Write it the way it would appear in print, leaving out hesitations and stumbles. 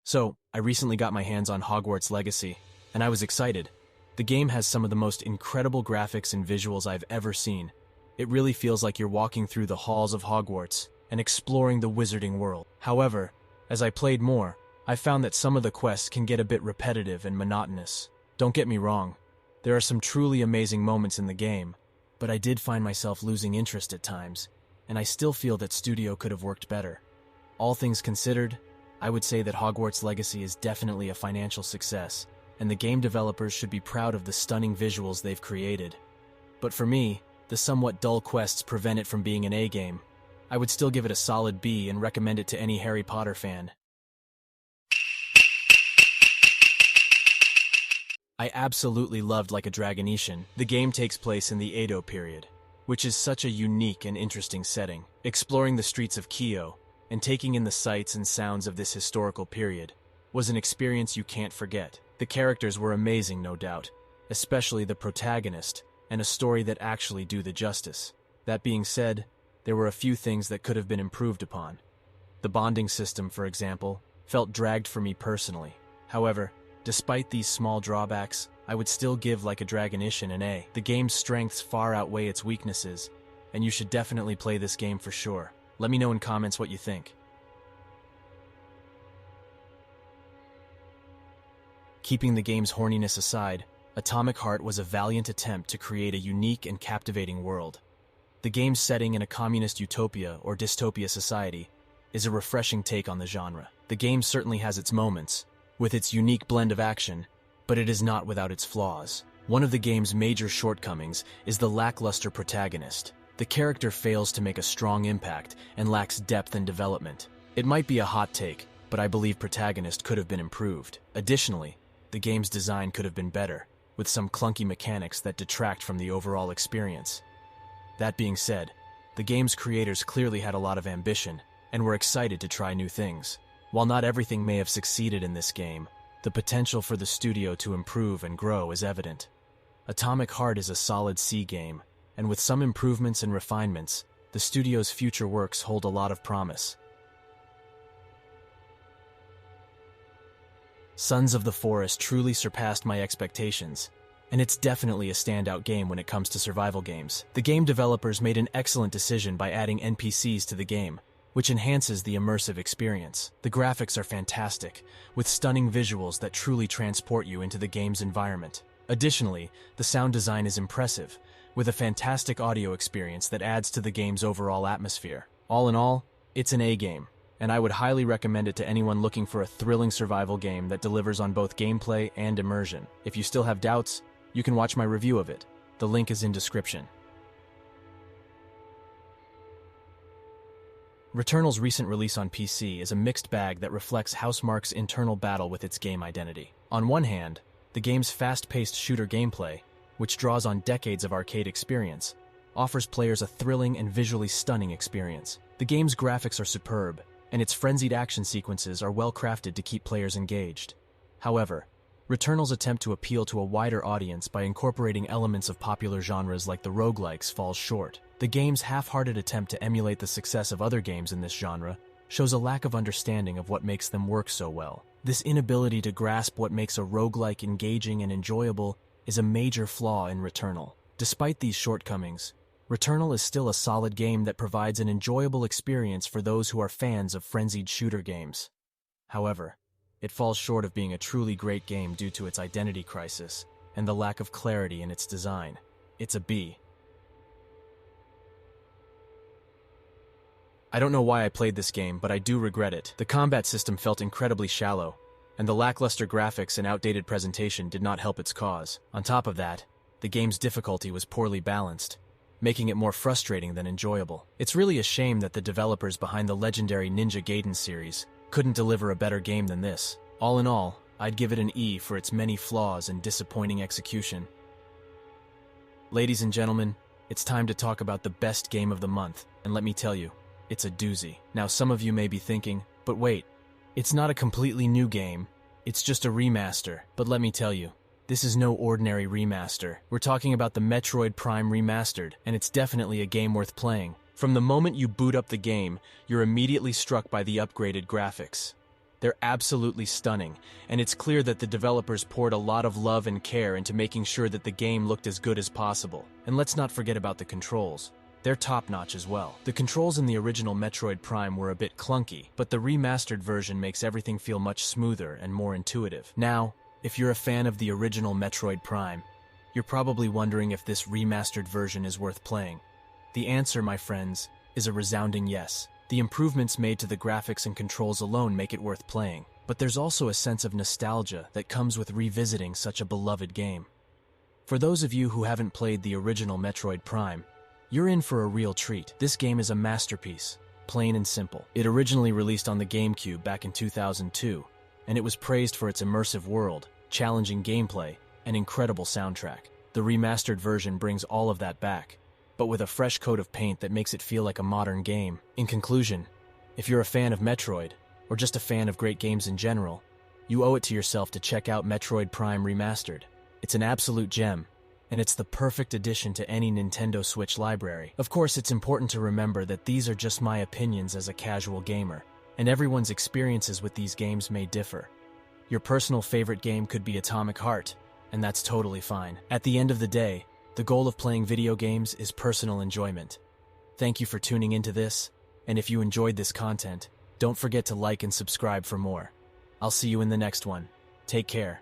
So, I recently got my hands on Hogwarts Legacy, and I was excited. The game has some of the most incredible graphics and visuals I've ever seen. It really feels like you're walking through the halls of Hogwarts and exploring the wizarding world. However, as I played more, I found that some of the quests can get a bit repetitive and monotonous. Don't get me wrong, there are some truly amazing moments in the game, but I did find myself losing interest at times, and I still feel that Studio could have worked better. All things considered, I would say that Hogwarts Legacy is definitely a financial success, and the game developers should be proud of the stunning visuals they've created. But for me, the somewhat dull quests prevent it from being an A game. I would still give it a solid B and recommend it to any Harry Potter fan. I absolutely loved Like a Dragon Ishin. The game takes place in the Edo period, which is such a unique and interesting setting. Exploring the streets of Kyo and taking in the sights and sounds of this historical period was an experience you can't forget. The characters were amazing, no doubt, especially the protagonist, and a story that actually do the justice. That being said, there were a few things that could have been improved upon. The bonding system, for example, felt dragged for me personally. However, despite these small drawbacks, I would still give Like a Dragon Ishin an A. The game's strengths far outweigh its weaknesses, and you should definitely play this game for sure. Let me know in comments what you think. Keeping the game's horniness aside, Atomic Heart was a valiant attempt to create a unique and captivating world. The game's setting in a communist utopia or dystopia society is a refreshing take on the genre. The game certainly has its moments, with its unique blend of action, but it is not without its flaws. One of the game's major shortcomings is the lackluster protagonist. The character fails to make a strong impact and lacks depth and development. It might be a hot take, but I believe protagonist could have been improved. Additionally, the game's design could have been better, with some clunky mechanics that detract from the overall experience. That being said, the game's creators clearly had a lot of ambition and were excited to try new things. While not everything may have succeeded in this game, the potential for the studio to improve and grow is evident. Atomic Heart is a solid C game, and with some improvements and refinements, the studio's future works hold a lot of promise. Sons of the Forest truly surpassed my expectations, and it's definitely a standout game when it comes to survival games. The game developers made an excellent decision by adding NPCs to the game, which enhances the immersive experience. The graphics are fantastic, with stunning visuals that truly transport you into the game's environment. Additionally, the sound design is impressive, with a fantastic audio experience that adds to the game's overall atmosphere. All in all, it's an A game, and I would highly recommend it to anyone looking for a thrilling survival game that delivers on both gameplay and immersion. If you still have doubts, you can watch my review of it. The link is in description. Returnal's recent release on PC is a mixed bag that reflects Housemarque's internal battle with its game identity. On one hand, the game's fast-paced shooter gameplay, which draws on decades of arcade experience, offers players a thrilling and visually stunning experience. The game's graphics are superb, and its frenzied action sequences are well crafted to keep players engaged. However, Returnal's attempt to appeal to a wider audience by incorporating elements of popular genres like the roguelikes falls short. The game's half-hearted attempt to emulate the success of other games in this genre shows a lack of understanding of what makes them work so well. This inability to grasp what makes a roguelike engaging and enjoyable is a major flaw in Returnal. Despite these shortcomings, Returnal is still a solid game that provides an enjoyable experience for those who are fans of frenzied shooter games. However, it falls short of being a truly great game due to its identity crisis and the lack of clarity in its design. It's a B. I don't know why I played this game, but I do regret it. The combat system felt incredibly shallow, and the lackluster graphics and outdated presentation did not help its cause. On top of that, the game's difficulty was poorly balanced, making it more frustrating than enjoyable. It's really a shame that the developers behind the legendary Ninja Gaiden series couldn't deliver a better game than this. All in all, I'd give it an E for its many flaws and disappointing execution. Ladies and gentlemen, it's time to talk about the best game of the month, and let me tell you, it's a doozy. Now some of you may be thinking, but wait, it's not a completely new game, it's just a remaster. But let me tell you, this is no ordinary remaster. We're talking about the Metroid Prime Remastered, and it's definitely a game worth playing. From the moment you boot up the game, you're immediately struck by the upgraded graphics. They're absolutely stunning, and it's clear that the developers poured a lot of love and care into making sure that the game looked as good as possible. And let's not forget about the controls. They're top-notch as well. The controls in the original Metroid Prime were a bit clunky, but the remastered version makes everything feel much smoother and more intuitive. Now, if you're a fan of the original Metroid Prime, you're probably wondering if this remastered version is worth playing. The answer, my friends, is a resounding yes. The improvements made to the graphics and controls alone make it worth playing, but there's also a sense of nostalgia that comes with revisiting such a beloved game. For those of you who haven't played the original Metroid Prime, you're in for a real treat. This game is a masterpiece, plain and simple. It originally released on the GameCube back in 2002, and it was praised for its immersive world, challenging gameplay, and incredible soundtrack. The remastered version brings all of that back, but with a fresh coat of paint that makes it feel like a modern game. In conclusion, if you're a fan of Metroid, or just a fan of great games in general, you owe it to yourself to check out Metroid Prime Remastered. It's an absolute gem, and it's the perfect addition to any Nintendo Switch library. Of course, it's important to remember that these are just my opinions as a casual gamer, and everyone's experiences with these games may differ. Your personal favorite game could be Atomic Heart, and that's totally fine. At the end of the day, the goal of playing video games is personal enjoyment. Thank you for tuning into this, and if you enjoyed this content, don't forget to like and subscribe for more. I'll see you in the next one. Take care.